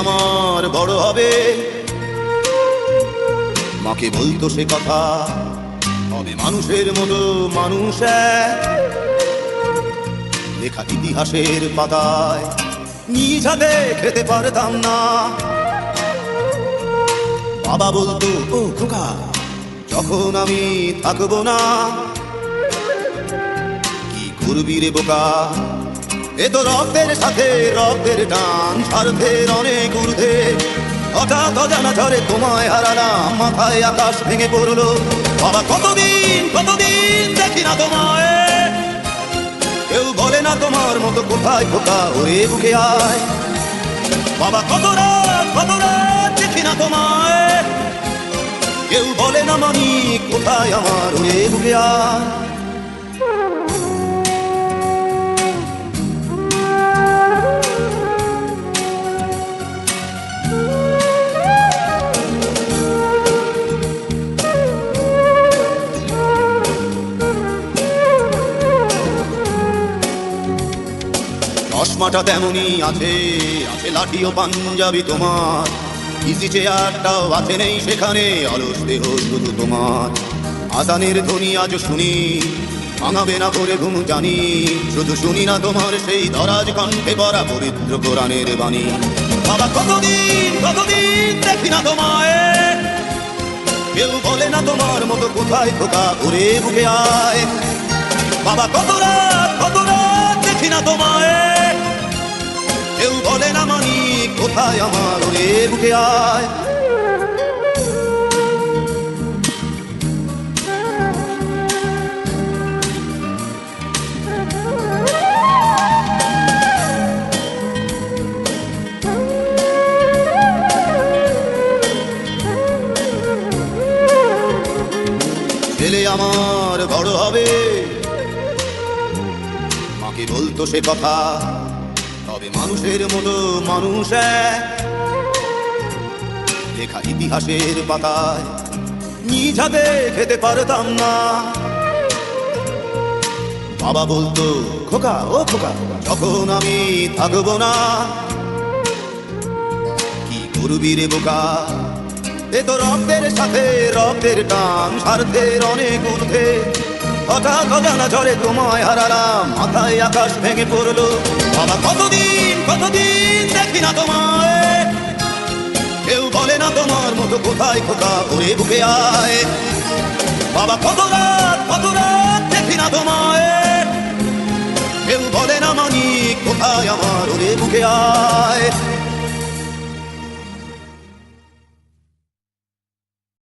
আমার বড় হবে, মাকে বলতো সে কথা, হবে মানুষের মতো মানুষ এক। লেখা ইতিহাসের পাতায় নিজ হাতে খেতে পারতাম না। বাবা বলতো, ও খোকা, যখন আমি থাকবো না, কি করবি রে বোকা, এ তো রক্তের সাথে রক্তের টান, স্বার্থের অনেক ঊর্ধ্বে। হঠাৎ অজানা ঝড়ে তোমায় হারালাম, মাথায় আকাশ ভেঙে পড়লো। বাবা কতদিন কতদিন দেখি না তোমায়, কেউ বলে না তোমার মতো কোথায় খোকা, ওরে বুকে আয়। বাবা কত রাত দেখি না তোমায়, কেউ বলে না মানি কোথায় আমার, ওরে বুকে আয়। চশমাটা তেমনই আছে, আছে লাঠি ও পাঞ্জাবি তোমার, ইজি চেয়ারটাও আছে নেই সেখানে, অলস দেহ শুধু তোমার। আজানের ধ্বনি আজ শুনি, ভাঙাবে না করে ঘুম জানি, শুধু শুনি না তোমার সেই দরাজ কণ্ঠে করা পবিত্র কোরআনের বাণী। বাবা কতদিন কতদিন দেখি না তোমায়, কেউ বলে না তোমার মতো কোথায় খোকা, ওরে বুকে আয়। বাবা কত রাত দেখি না তোমায়, কেউ বলে না মানি কোথায় আমার, ওরে বুকে আয়। ছেলে আমার বড় হবে, মাকে বলতো সে কথা, তবে মানুষের মতো মানুষ এক। লেখা ইতিহাসের পাতায় নিজ হাতে খেতে পারতাম না। বাবা বলতো, খোকা ও খোকা, যখন আমি থাকবো না, কি করবি রে বোকা, এ তো রক্তের সাথে রক্তের টান, স্বার্থের অনেক ঊর্ধ্বে। হঠাৎ অজানা ঝড়ে তোমায় হারালাম, মাথায় আকাশ ভেঙে পড়লো। বাবা কতদিন কতদিন দেখি না তোমায়, কেউ বলে না তোমার মতো কোথায় খোকা, ওরে বুকে আয়। বাবা কত রাত দেখি না তোমায়, কেউ বলে না মানি কোথায় আমার, ওরে বুকে আয়।